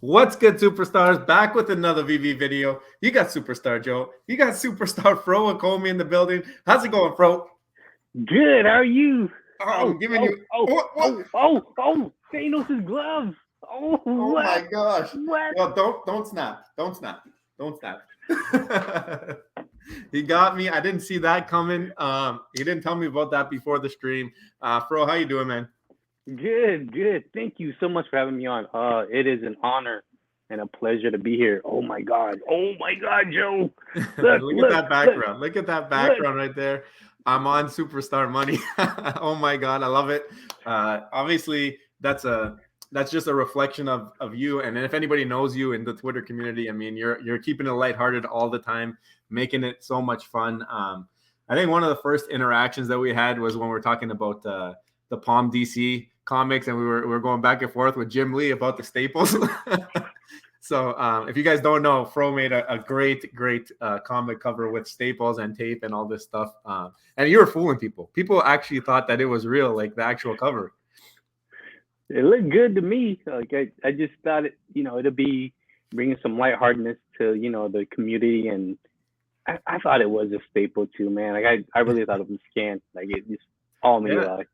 What's good, superstars? Back with another VV video. You got Superstar Joe. You got Superstar Fro and Comey in the building. How's it going, Fro? Good. How are you? Oh, I'm giving you. What? Thanos' gloves. Oh, Oh what? my gosh! What? Well, don't snap. Don't snap. Don't snap. He got me. I didn't see that coming. He didn't tell me about that before the stream. Fro, how you doing, man? Good. Thank you so much for having me on. It is an honor and a pleasure to be here. Oh my God, Joe. Look at that background. Look at that background right there. I'm on Superstar Money. Oh my God, I love it. Obviously, that's just a reflection of you. And if anybody knows you in the Twitter community, I mean, you're keeping it lighthearted all the time, making it so much fun. I think one of the first interactions that we had was when we were talking about the Palm DC comics, and we were going back and forth with Jim Lee about the staples. So if you guys don't know, Fro made a great comic cover with staples and tape and all this stuff. And you were fooling people. People actually thought that it was real, like the actual cover. It looked good to me. Like I just thought it'd be bringing some lightheartedness to the community, and I thought it was a staple too, man. Like I really thought it was scanned. Like it just all made it like.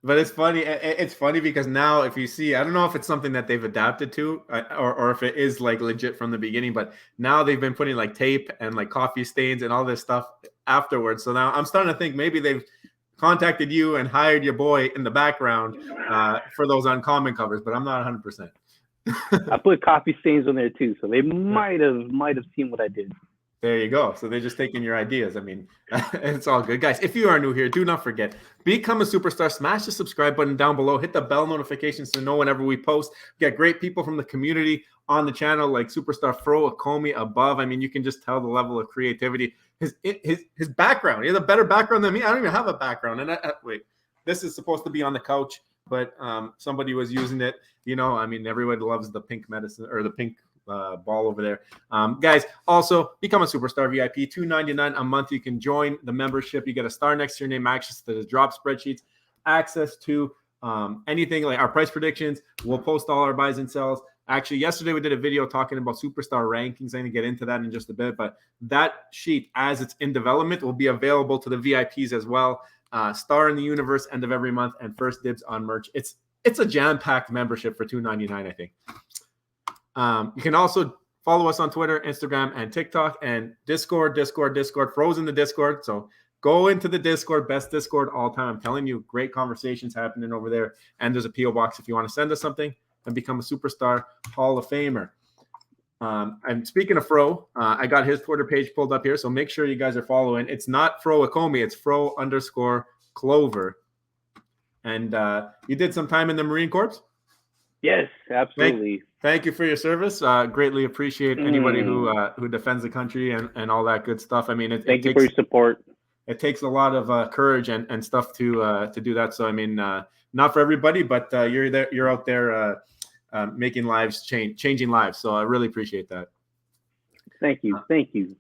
But it's funny. It's funny because now, if you see, I don't know if it's something that they've adapted to, or if it is like legit from the beginning. But now they've been putting like tape and like coffee stains and all this stuff afterwards. So now I'm starting to think maybe they've contacted you and hired your boy in the background for those uncommon covers. But I'm not 100%. I put coffee stains on there too, so they might have seen what I did. There you go. So they're just taking your ideas. I mean, it's all good. Guys, if you are new here, do not forget, become a superstar. Smash the subscribe button down below. Hit the bell notifications to know whenever we post. We got great people from the community on the channel, like Superstar Fro, Ecomi above. I mean, you can just tell the level of creativity. His background. He has a better background than me. I don't even have a background. And wait, this is supposed to be on the couch, but somebody was using it. I mean, everybody loves the pink medicine or the pink ball over there. Guys, also become a superstar VIP, $2.99 a month. You can join the membership. You get a star next to your name, access to the drop spreadsheets, access to anything like our price predictions. We'll post all our buys and sells. Actually, yesterday we did a video talking about superstar rankings. I'm going to get into that in just a bit, but that sheet, as it's in development, will be available to the VIPs as well. Star in the universe, end of every month, and first dibs on merch. It's a jam-packed membership for $2.99, I think. You can also follow us on Twitter, Instagram, and TikTok, and Discord, frozen the Discord. So go into the Discord, best Discord all time. I'm telling you, great conversations happening over there. And there's a PO box if you want to send us something and become a superstar Hall of Famer. And speaking of Fro, I got his Twitter page pulled up here. So make sure you guys are following. It's not Fro Ecomi, it's Fro_Clover. And you did some time in the Marine Corps? Yes, absolutely. Thank you for your service. Greatly appreciate anybody who defends the country and all that good stuff. I mean, thank you for your support. It takes a lot of courage and stuff to do that. So I mean, not for everybody, but you're out there making lives changing lives. So I really appreciate that. Thank you.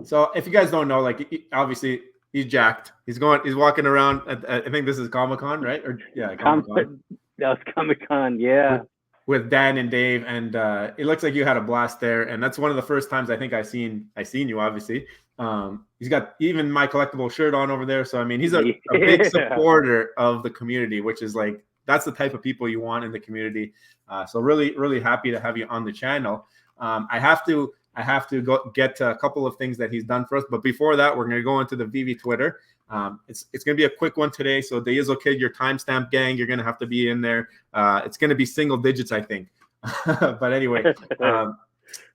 So if you guys don't know, like obviously he's jacked. He's walking around. I think this is Comic-Con, right? Or yeah, Comic-Con. That was Comic-Con, yeah. With Dan and Dave, and it looks like you had a blast there. And that's one of the first times I think I seen you. Obviously, he's got even my collectible shirt on over there. So I mean, he's a big supporter of the community, which is like that's the type of people you want in the community. So really happy to have you on the channel. I have to go get to a couple of things that he's done for us, but before that, we're going to go into the VV Twitter. It's going to be a quick one today. So the Izzo Kid, your timestamp gang, you're going to have to be in there. It's going to be single digits, I think. But anyway,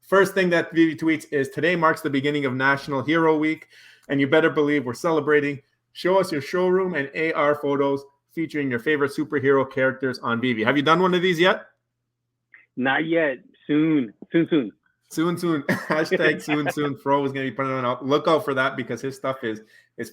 first thing that VV tweets is today marks the beginning of National Hero Week, and you better believe we're celebrating. Show us your showroom and AR photos featuring your favorite superhero characters on VV. Have you done one of these yet? Not yet. Soon. Hashtag soon. Fro is going to be putting it out. Look out for that because his stuff is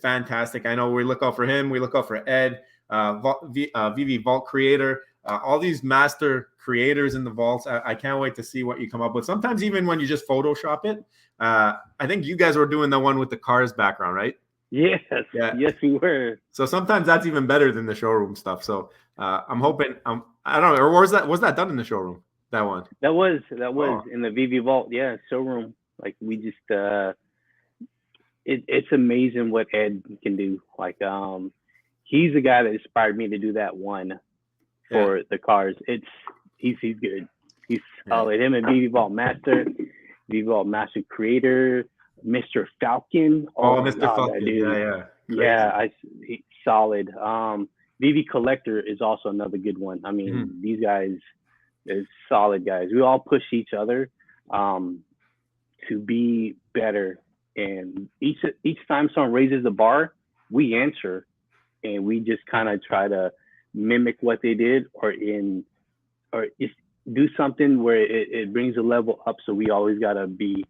fantastic. I know we look out for him. We look out for Ed, VV Vault Creator, all these master creators in the vaults. I can't wait to see what you come up with. Sometimes even when you just Photoshop it. I think you guys were doing the one with the cars background, right? Yes. Yeah. Yes, we were. So sometimes that's even better than the showroom stuff. So I'm hoping. I don't know. Or was that done in the showroom? That one. That was Oh, in the Veve Vault, yeah, showroom. Like we just it's amazing what Ed can do. Like he's the guy that inspired me to do that one yeah, for the cars. He's good. He's yeah. solid. Him and Veve Vault Master Creator, Mr. Falcon. Oh Oh, my Mr. god, that Falcon. Yeah, dude. yeah. Yeah, Crazy. solid. Veve Collector is also another good one. I mean, Mhm. these guys is solid guys. We all push each other um, to be better, and each time someone raises the bar, we answer, and we just kind of try to mimic what they did, or just do something where it brings a level up. So we always gotta be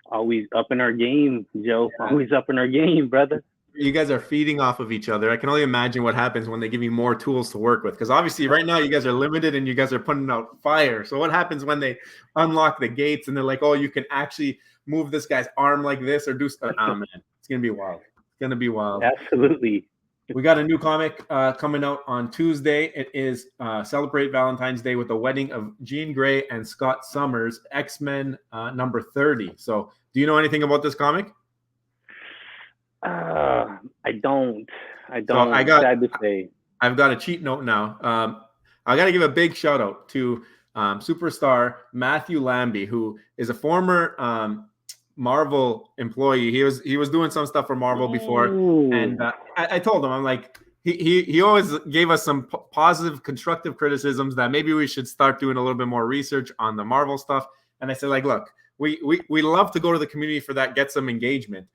always up in our game, Joe. Always up in our game, brother. You guys are feeding off of each other. I can only imagine what happens when they give you more tools to work with. Because obviously, right now, you guys are limited and you guys are putting out fire. So, what happens when they unlock the gates and they're like, oh, you can actually move this guy's arm like this or do stuff? Oh, man, it's going to be wild. It's going to be wild. Absolutely. We got a new comic coming out on Tuesday. It is Celebrate Valentine's Day with the wedding of Jean Grey and Scott Summers, X-Men number 30. So, do you know anything about this comic? I don't. I So, don't. Sad to say. I've got a cheat note now. I got to give a big shout out to superstar Matthew Lambie, who is a former Marvel employee. He was doing some stuff for Marvel before, and Ooh. I told him, I'm like, he always gave us some positive, constructive criticisms that maybe we should start doing a little bit more research on the Marvel stuff. And I said, like, look, we love to go to the community for that, get some engagement.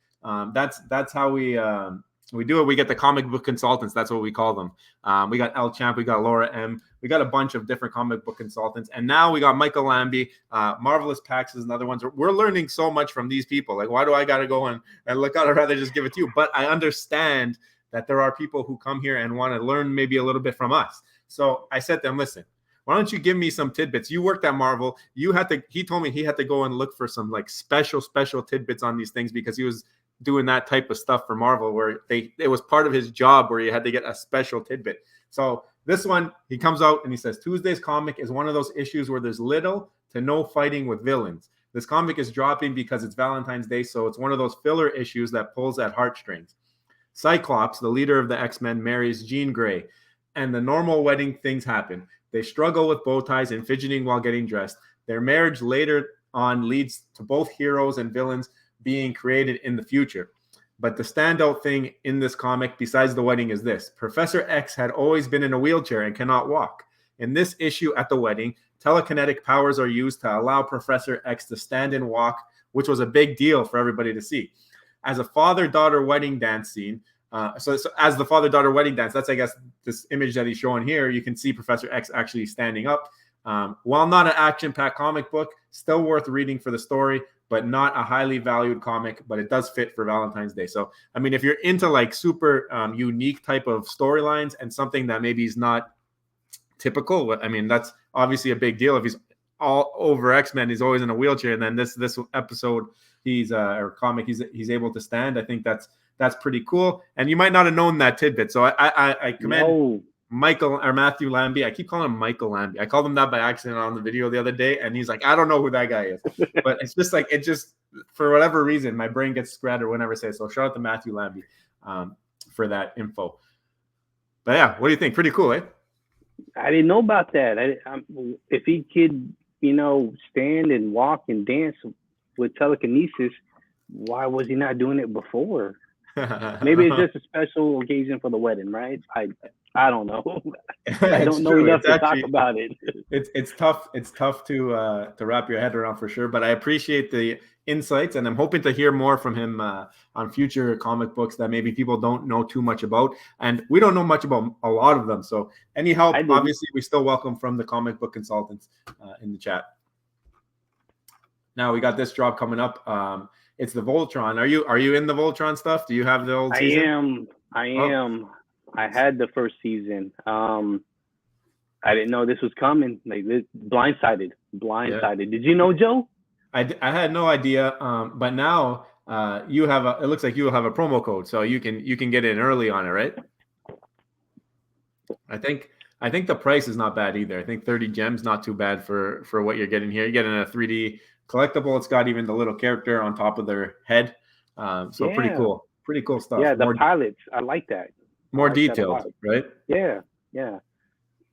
That's how we do it. We get the comic book consultants. That's what we call them. We got El Champ. We got Laura M. We got a bunch of different comic book consultants. And now we got Michael Lambie. Marvelous Pax is another one. We're learning so much from these people. Like, why do I got to go and look out? I'd rather just give it to you. But I understand that there are people who come here and want to learn maybe a little bit from us. So I said to them, listen, why don't you give me some tidbits? You worked at Marvel. He told me he had to go and look for some like special tidbits on these things because he was doing that type of stuff for Marvel where it was part of his job where he had to get a special tidbit. So this one, he comes out and he says, Tuesday's comic is one of those issues where there's little to no fighting with villains. This comic is dropping because it's Valentine's Day, so it's one of those filler issues that pulls at heartstrings. Cyclops, the leader of the X-Men, marries Jean Grey, and the normal wedding things happen. They struggle with bow ties and fidgeting while getting dressed. Their marriage later on leads to both heroes and villains being created in the future. But the standout thing in this comic, besides the wedding, is this. Professor X had always been in a wheelchair and cannot walk. In this issue at the wedding, telekinetic powers are used to allow Professor X to stand and walk, which was a big deal for everybody to see. As a father-daughter wedding dance scene, so as the father-daughter wedding dance, that's, I guess, this image that he's showing here. You can see Professor X actually standing up. While not an action-packed comic book, still worth reading for the story, but not a highly valued comic, but it does fit for Valentine's Day. So, I mean, if you're into like super unique type of storylines and something that maybe is not typical, I mean, that's obviously a big deal. If he's all over X-Men, he's always in a wheelchair, and then this episode, or comic, he's able to stand. I think that's pretty cool. And you might not have known that tidbit. So I commend Michael or Matthew Lambie. I keep calling him Michael Lambie. I called him that by accident on the video the other day, and he's like, I don't know who that guy is. But it's just like, for whatever reason, my brain gets scattered whenever I say it. So shout out to Matthew Lambie for that info. But yeah, what do you think? Pretty cool, eh? I didn't know about that. If he could, stand and walk and dance with telekinesis, why was he not doing it before? Maybe it's just a special occasion for the wedding, right? I don't know. I don't know enough to talk about it. It's tough. It's tough to wrap your head around for sure. But I appreciate the insights, and I'm hoping to hear more from him on future comic books that maybe people don't know too much about, and we don't know much about a lot of them. So any help, obviously, we still welcome from the comic book consultants in the chat. Now we got this drop coming up. It's the Voltron. Are you in the Voltron stuff? Do you have the old season? I am. I had the first season. I didn't know this was coming. Like blindsided. Yeah. Did you know, Joe? I had no idea. But now you have it looks like you will have a promo code, so you can get in early on it, right? I think I think the price is not bad either. I think 30 gems, not too bad for what you're getting here. You're getting a 3D collectible. It's got even the little character on top of their head. So pretty Yeah. cool. Pretty cool stuff. Yeah, the pilots. I like that. I More like that a lot. detailed, right? Yeah. Yeah.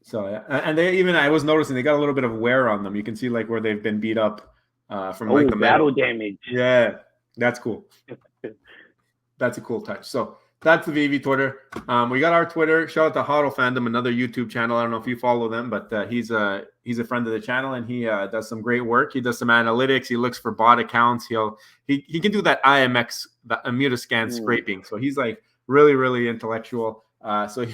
So and they even, I was noticing they got a little bit of wear on them. You can see like where they've been beat up from like the metal battle damage. Yeah, that's cool. That's a cool touch. So that's the Veve Twitter. We got our Twitter. Shout out to Hodl Fandom, another YouTube channel. I don't know if you follow them, but he's a friend of the channel, and he does some great work. He does some analytics. He looks for bot accounts. He can do that IMX, the Immunoscan scraping. So he's like really, really intellectual. So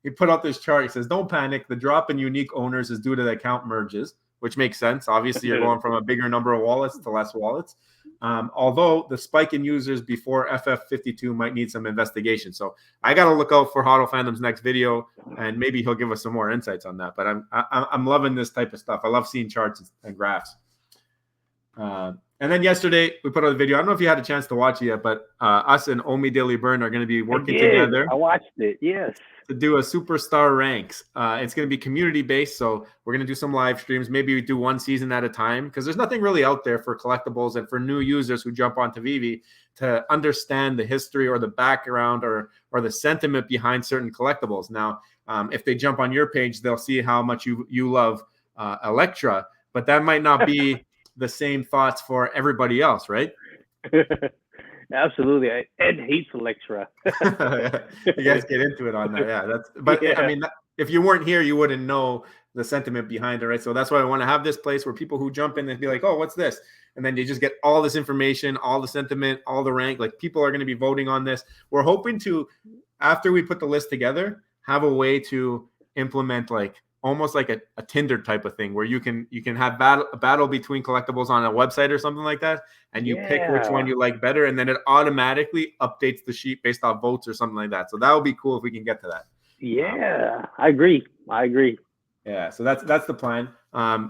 he put out this chart. He says, "Don't panic. The drop in unique owners is due to the account merges," which makes sense. Obviously, you're going from a bigger number of wallets to less wallets. Although the spike in users before FF52 might need some investigation. So I got to look out for Hodl Fandom's next video, and maybe he'll give us some more insights on that. But I'm loving this type of stuff. I love seeing charts and graphs. And then yesterday we put out a video. I don't know if you had a chance to watch it yet, but us and Omi Daily Burn are going to be working together. I watched it. Yes. To do a superstar ranks. It's going to be community based, so we're going to do some live streams. Maybe we do one season at a time, because there's nothing really out there for collectibles and for new users who jump onto Veve to understand the history or the background or the sentiment behind certain collectibles. Now, if they jump on your page, they'll see how much you love Electra, but that might not be the same thoughts for everybody else, right? Absolutely. Ed hates Electra. You guys get into it on that. Yeah, I mean, if you weren't here, you wouldn't know the sentiment behind it, right? So that's why I want to have this place where people who jump in and be like, "Oh, what's this?" And then you just get all this information, all the sentiment, all the rank. Like, people are going to be voting on this. We're hoping to, after we put the list together, have a way to implement like almost like a Tinder type of thing, where you can have a battle between collectibles on a website or something like that, and you pick which one you like better, and then it automatically updates the sheet based off votes or something like that. So that would be cool if we can get to that. Yeah, I agree. Yeah, so that's the plan.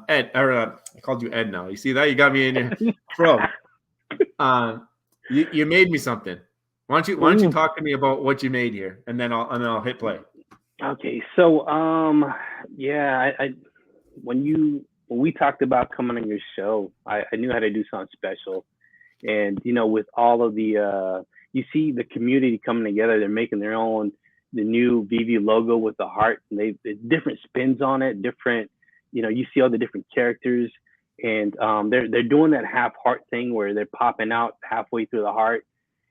Ed, I called you Ed now. You see that? You got me in your bro. You made me something. Why don't you talk to me about what you made here, and then I'll hit play. Okay, so when we talked about coming on your show, I knew how to do something special, and with all of the you see the community coming together, they're making the new Veve logo with the heart, and they different spins on it, different, you see all the different characters, and they're doing that half heart thing where they're popping out halfway through the heart.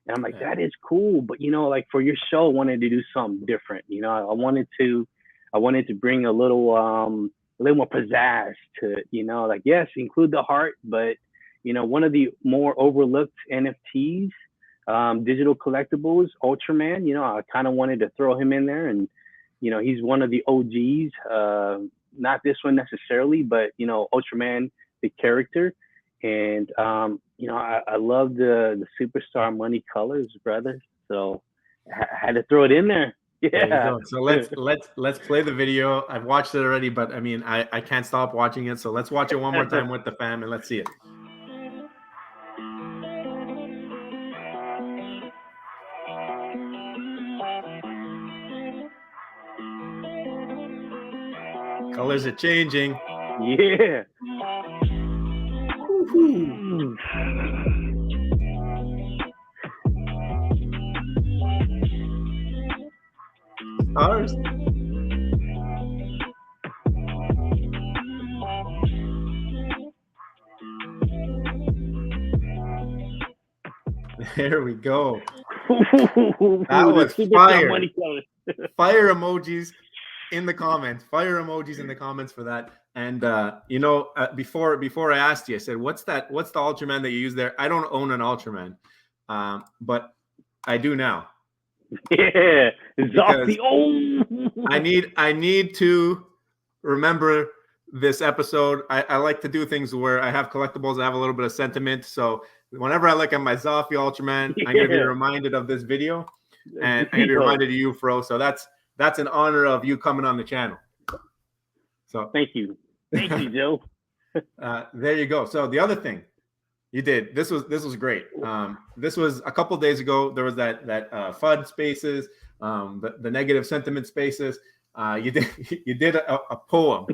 And I'm like, that is cool. But, like for your show, I wanted to do something different. I wanted to bring a little more pizzazz to it, like, yes, include the heart, but, one of the more overlooked NFTs, digital collectibles, Ultraman, I kind of wanted to throw him in there. And, he's one of the OGs, not this one necessarily, but, Ultraman, the character. And, I love the superstar money colors, brother. So I had to throw it in there. Yeah. So let's play the video. I've watched it already, but I mean, I can't stop watching it. So let's watch it one more time with the fam, and let's see it. Colors are changing. Yeah. Ours. There we go. That was fire. Fire emojis in the comments. Fire emojis in the comments for that. And before I asked you, I said, "What's the Ultraman that you use there?" I don't own an Ultraman, but I do now. Yeah, Zombie. I need to remember this episode. I like to do things where I have collectibles. I have a little bit of sentiment. So whenever I look at my Zoffy Ultraman, I'm going to be reminded of this video, and I'm going to be reminded of you, Fro. So that's an honor of you coming on the channel. So thank you, Joe. There you go. So the other thing you did, this was great. This was a couple days ago. There was that FUD spaces, the negative sentiment spaces. you did a poem,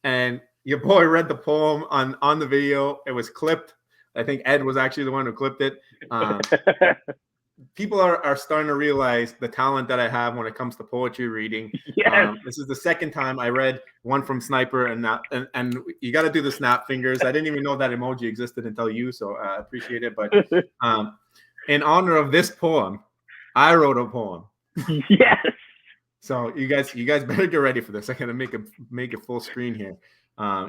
and your boy read the poem on the video. It was clipped. I think Ed was actually the one who clipped it. People are starting to realize the talent that I have when it comes to poetry reading. Yes. This is the second time I read one from Sniper, and you got to do the snap fingers. I didn't even know that emoji existed until you, so I appreciate it. But in honor of this poem, I wrote a poem. Yes. So you guys better get ready for this. I gotta make it full screen here.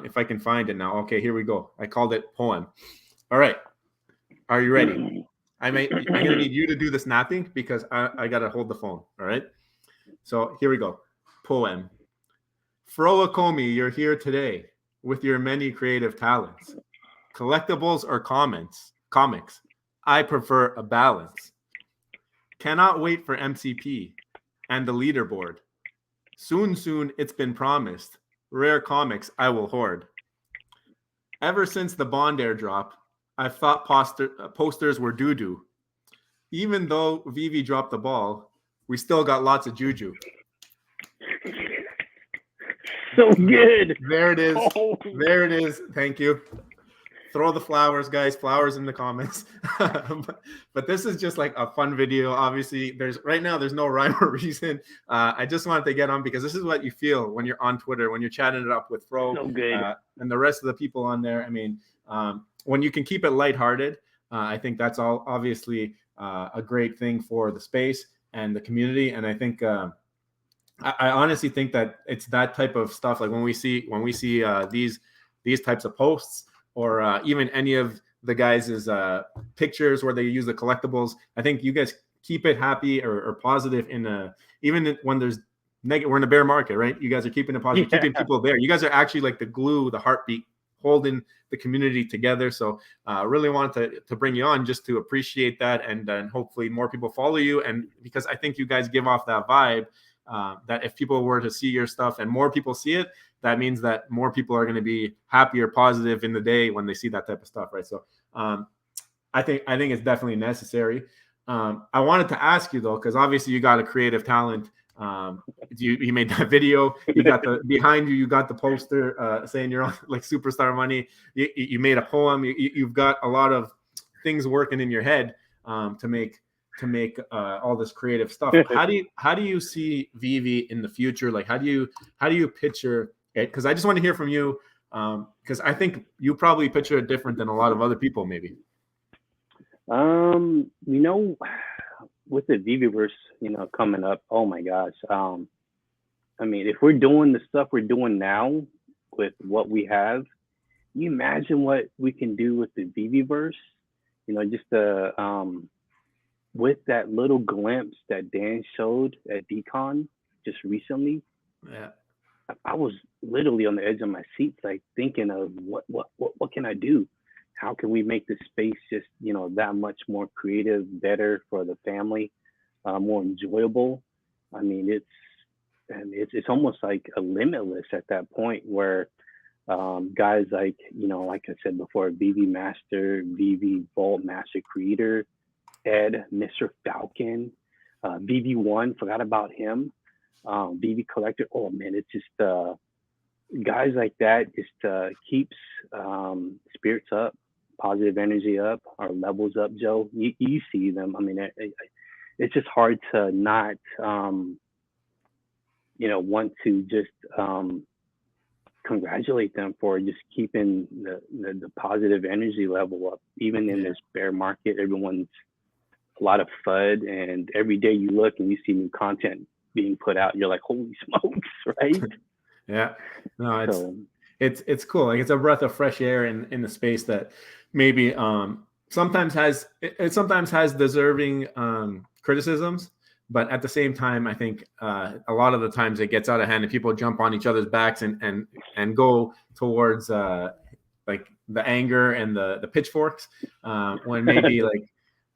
If I can find it now. Okay, here we go. I called it poem. All right. Are you ready? I'm gonna need you to do the snapping because I gotta hold the phone. All right. So here we go. Poem. Fro ecomi, you're here today with your many creative talents. Collectibles or comics. I prefer a balance. Cannot wait for MCP and the leaderboard. Soon, it's been promised. Rare comics I will hoard. Ever since the Bond airdrop, I've thought posters were doo-doo. Even though Veve dropped the ball, we still got lots of juju. So good. There it is. Oh. There it is. Thank you. Throw the flowers, guys. Flowers in the comments. But this is just like a fun video. Obviously, there's no rhyme or reason. I just wanted to get on because this is what you feel when you're on Twitter, when you're chatting it up with Fro and the rest of the people on there. I mean, when you can keep it lighthearted, I think that's all obviously a great thing for the space and the community. And I think I honestly think that it's that type of stuff. Like when we see these types of posts, or even any of the guys' pictures where they use the collectibles, I think you guys keep it happy or positive even when there's negative. We're in a bear market, right? You guys are keeping it positive, keeping people there. You guys are actually like the glue, the heartbeat, holding the community together. So really wanted to bring you on just to appreciate that, and then hopefully more people follow you. And because I think you guys give off that vibe that if people were to see your stuff and more people see it, that means that more people are going to be happy or positive in the day when they see that type of stuff, right? So I think it's definitely necessary. I wanted to ask you though, because obviously you got a creative talent. You made that video. You got behind you. You got the poster saying you're on like superstar money. You made a poem. You've got a lot of things working in your head to make all this creative stuff. How do you see Veve in the future? Like how do you picture it? Because I just want to hear from you, because I think you probably picture it different than a lot of other people maybe. With the Veveverse, coming up, oh my gosh. I mean, if we're doing the stuff we're doing now with what we have, can you imagine what we can do with the Veveverse? With that little glimpse that Dan showed at DCon just recently. Yeah. I was literally on the edge of my seat, like thinking of what can I do? How can we make the space just, that much more creative, better for the family, more enjoyable? I mean, it's almost like a limitless at that point where guys like, like I said before, Veve Master, Veve Vault Master Creator, Ed, Mr. Falcon, Veve One, forgot about him. Veve Collector. Oh man, it's just guys like that just keeps spirits up, positive energy up, our levels up. Joe, you see them. I mean, it's just hard to not want to just congratulate them for just keeping the positive energy level up, even in this bear market. Everyone's a lot of FUD, and every day you look and you see new content being put out, you're like, holy smokes, right? Yeah, no, it's cool. Like it's a breath of fresh air in the space that maybe sometimes has deserving criticisms, but at the same time, I think a lot of the times it gets out of hand and people jump on each other's backs and go towards like the anger and the pitchforks when maybe like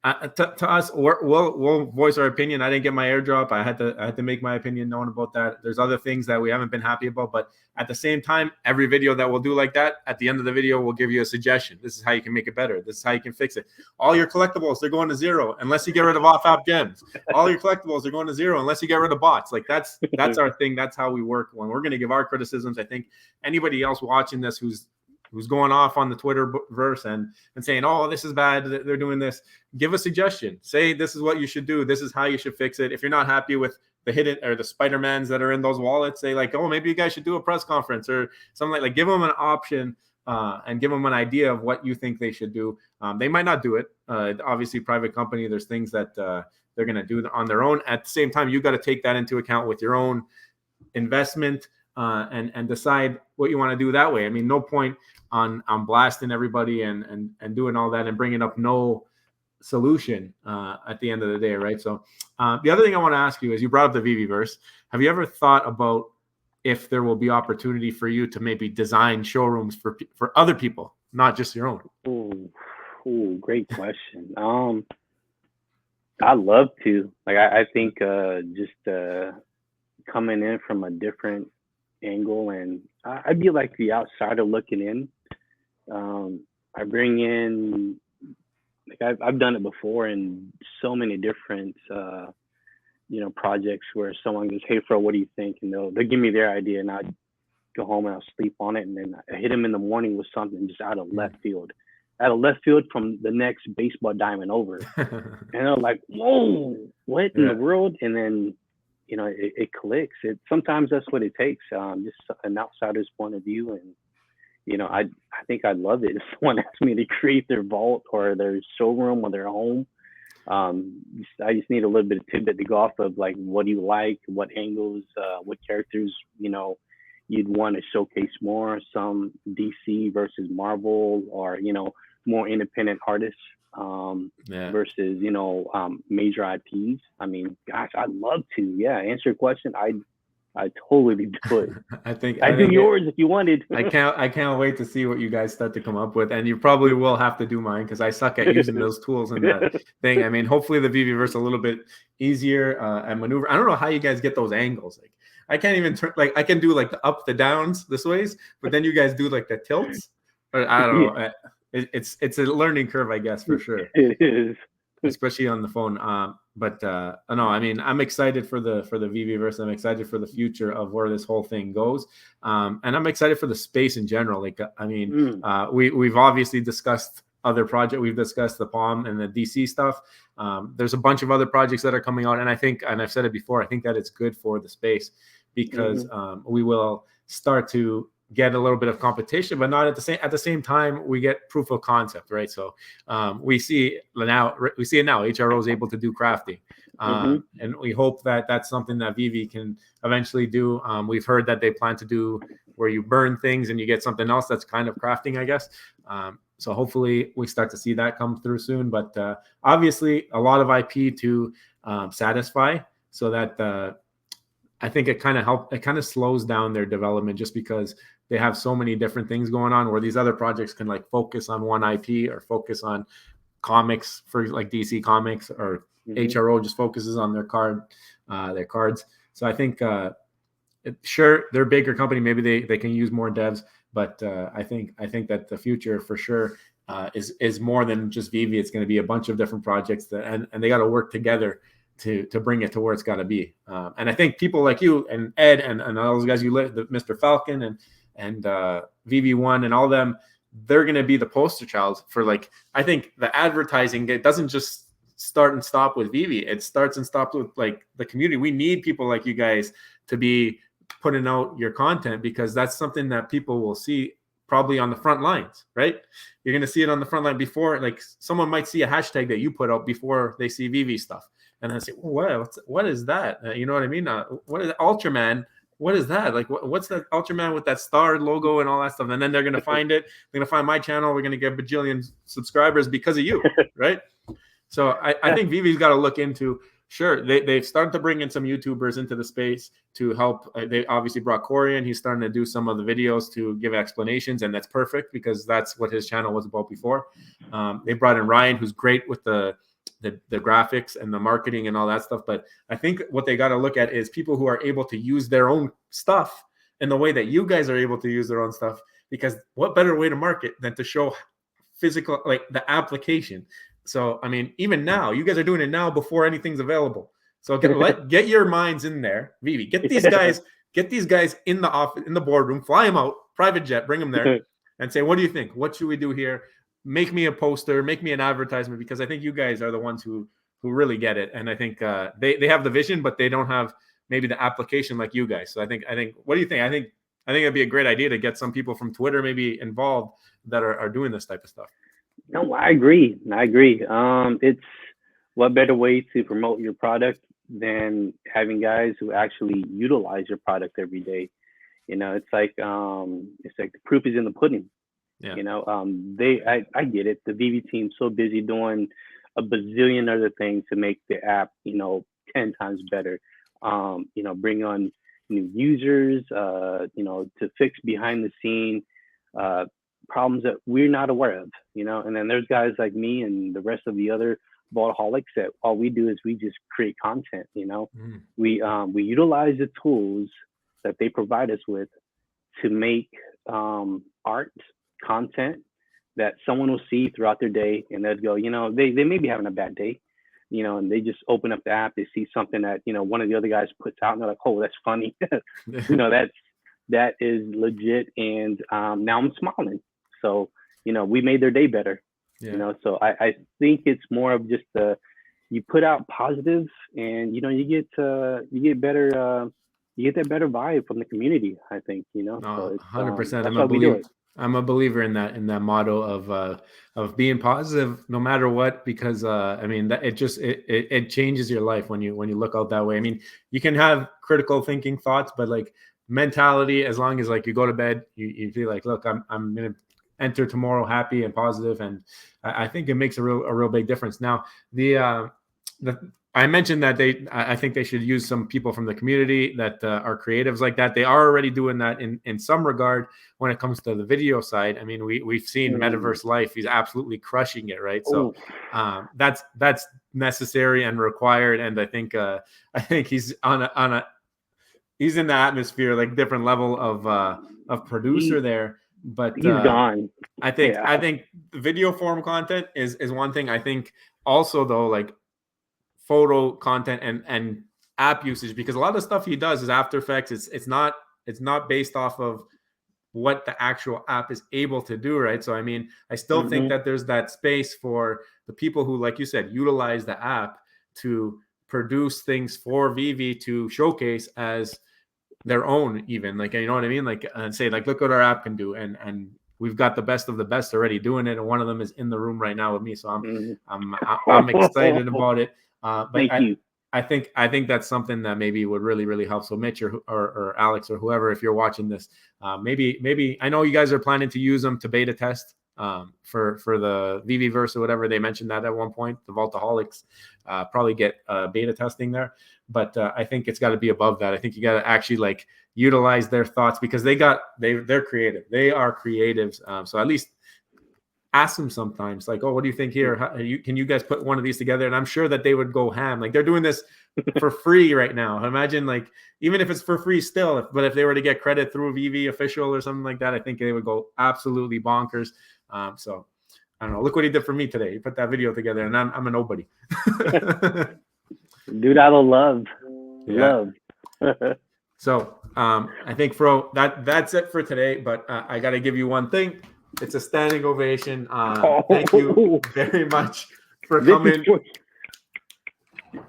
To us, we'll voice our opinion. I didn't get my airdrop. I had to make my opinion known about that. There's other things that we haven't been happy about, but at the same time, every video that we'll do like that, at the end of the video, we'll give you a suggestion. This is how you can make it better. This is how you can fix it. All your collectibles, they're going to zero unless you get rid of off-app gems. All your collectibles are going to zero unless you get rid of bots. Like that's our thing. That's how we work. When we're going to give our criticisms, I think anybody else watching this who's going off on the Twitter verse and saying, oh, this is bad, they're doing this, give a suggestion. Say, this is what you should do. This is how you should fix it. If you're not happy with the hidden or the Spider-Mans that are in those wallets, say like, oh, maybe you guys should do a press conference or something like give them an option and give them an idea of what you think they should do. They might not do it. Obviously, private company, there's things that they're going to do on their own. At the same time, you got to take that into account with your own investment and decide what you want to do that way. I mean, no point on blasting everybody and doing all that and bringing up no solution at the end of the day, right? So the other thing I want to ask you is, you brought up the Veveverse. Have you ever thought about if there will be opportunity for you to maybe design showrooms for other people, not just your own? Oh, great question. I'd love to. Like, I think just coming in from a different angle, and I'd be like the outsider looking in. I bring in, like I've done it before in so many different projects where someone goes, hey Fro, what do you think? And they'll give me their idea, and I'd go home and I'll sleep on it, and then I hit them in the morning with something just out of left field from the next baseball diamond over. And they're like, whoa, what in the world? And then it clicks. Sometimes that's what it takes, just an outsider's point of view. And I think I'd love it if someone asked me to create their vault or their showroom or their home. I just need a little bit of tidbit to go off of, like, what do you like, what angles, what characters you'd want to showcase more, some DC versus Marvel, or more independent artists versus major IPs. I mean, gosh, I'd love to answer your question. I totally do it. I think yours if you wanted. I can't wait to see what you guys start to come up with, and you probably will have to do mine because I suck at using those tools and that thing. I mean, hopefully the Veveverse a little bit easier and maneuver. I don't know how you guys get those angles. Like, I can't even turn. Like, I can do like the up, the downs this ways, but then you guys do like the tilts. Or, I don't know. It's a learning curve, I guess, for sure. It is, especially on the phone. But no, I mean, I'm excited for the Veveverse. I'm excited for the future of where this whole thing goes, and I'm excited for the space in general. Like, I mean, we've obviously discussed other projects. We've discussed the Palm and the DC stuff. There's a bunch of other projects that are coming out, and I think, and I've said it before, I think that it's good for the space because we will start to get a little bit of competition, but not at the same time we get proof of concept, right? So we see it now. HRO is able to do crafting, and we hope that that's something that Veve can eventually do. We've heard that they plan to do where you burn things and you get something else that's kind of crafting, I guess. So hopefully we start to see that come through soon. But obviously a lot of IP to satisfy, so that I think it kind of slows down their development just because they have so many different things going on, where these other projects can like focus on one IP or focus on comics for like DC Comics, or HRO just focuses on their cards. So I think sure, they're a bigger company, maybe they can use more devs, but I think that the future for sure is more than just Veve. It's going to be a bunch of different projects and they got to work together to bring it to where it's got to be. And I think people like you and Ed and all those guys Mr. Falcon and VV1 and all of them, they're going to be the poster child for, like, I think the advertising, it doesn't just start and stop with Veve. It starts and stops with like the community. We need people like you guys to be putting out your content, because that's something that people will see probably on the front lines, right? You're going to see it on the front line before, like someone might see a hashtag that you put out before they see Veve stuff. And then say, what is that? You know what I mean? What is Ultraman? What is that? Like, what's that Ultraman with that star logo and all that stuff? And then they're going to find it. They're going to find my channel. We're going to get bajillion subscribers because of you, right? So I think Veve's got to look into, sure, they've started to bring in some YouTubers into the space to help. They obviously brought Corey in. He's starting to do some of the videos to give explanations, and that's perfect because that's what his channel was about before. They brought in Ryan, who's great with the the graphics and the marketing and all that stuff. But I think what they got to look at is people who are able to use their own stuff in the way that you guys are able to use their own stuff, because what better way to market than to show physical, like the application. So, I mean, even now, you guys are doing it now before anything's available. So get your minds in there, Veve. Get these guys in the office, in the boardroom, fly them out, private jet, bring them there, and say, what do you think? What should we do here? Make me a poster, make me an advertisement, because I think you guys are the ones who really get it. And I think they have the vision, but they don't have maybe the application like you guys. So I think, what do you think? I think it'd be a great idea to get some people from Twitter maybe involved that are doing this type of stuff. No, I agree. It's what better way to promote your product than having guys who actually utilize your product every day. You know, it's like the proof is in the pudding. Yeah. You know, I get it. The Veve team's so busy doing a bazillion other things to make the app, 10 times better. Bring on new users, to fix behind the scene problems that we're not aware of, and then there's guys like me and the rest of the other ballaholics that all we do is we just create content. We utilize the tools that they provide us with to make art content that someone will see throughout their day, and they'll go, they may be having a bad day, and they just open up the app, they see something that, one of the other guys puts out, and they're like, oh, that's funny. That is legit. And now I'm smiling. So, we made their day better. Yeah. So I think it's more of just you put out positive, and you get better you get that better vibe from the community, I think, So 100%. I'm a believer in that motto of being positive no matter what, because it changes your life when you look out that way. I mean, you can have critical thinking thoughts, but like mentality, as long as like you go to bed, you feel like, look, I'm gonna enter tomorrow happy and positive, and I think it makes a real big difference. Now, I mentioned that I think they should use some people from the community that are creatives like that. They are already doing that in some regard when it comes to the video side. I mean, we've seen Metaverse Life; he's absolutely crushing it, right? So that's necessary and required, and I think he's he's in the atmosphere, like different level of producer there. But he's gone. I think video form content is one thing. I think also though, like photo content and app usage, because a lot of stuff he does is After Effects. It's not based off of what the actual app is able to do, right? So I mean, I still think that there's that space for the people who, like you said, utilize the app to produce things for Veve to showcase as their own, even, like, you know what I mean, like, and say like, look what our app can do, and we've got the best of the best already doing it, and one of them is in the room right now with me, so I'm excited about it. But Thank you. I think that's something that maybe would really help. So Mitch or Alex or whoever, if you're watching this, maybe I know you guys are planning to use them to beta test for the Veveverse or whatever. They mentioned that at one point, the Vaultaholics probably get beta testing there. But I think it's got to be above that. I think you got to actually like utilize their thoughts, because they're creative. They are creatives. So at least ask them sometimes, like, oh, what do you think here? Can you guys put one of these together? And I'm sure that they would go ham. Like, they're doing this for free right now. Imagine, like, even if it's for free still, but if they were to get credit through Veve official or something like that, I think they would go absolutely bonkers. So I don't know. Look what he did for me today. He put that video together, and I'm a nobody. Dude out of love. Yeah. Love. So I think, Fro, that's it for today. But I got to give you one thing. It's a standing ovation. Thank you very much for coming.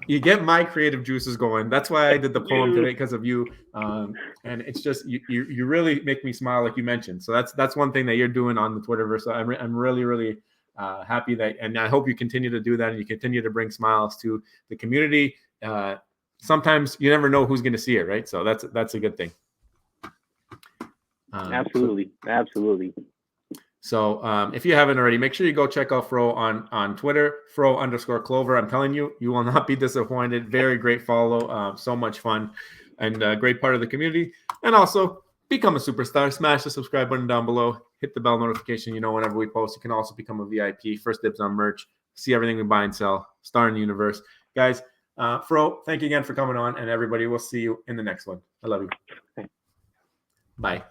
You get my creative juices going. That's why I did the poem today, because of you. And it's just you really make me smile, like you mentioned. So that's one thing that you're doing on the Twitterverse. So I'm really happy that, and I hope you continue to do that, and you continue to bring smiles to the community. Sometimes you never know who's going to see it, right? So that's a good thing. Absolutely. So if you haven't already, make sure you go check out Fro on Twitter, Fro_Clover. I'm telling you, you will not be disappointed. Very great follow. So much fun, and a great part of the community. And also, become a superstar. Smash the subscribe button down below. Hit the bell notification, whenever we post. You can also become a VIP. First dibs on merch. see everything we buy and sell. Star in the universe. Guys, Fro, thank you again for coming on, and everybody, we'll see you in the next one. I love you. Bye.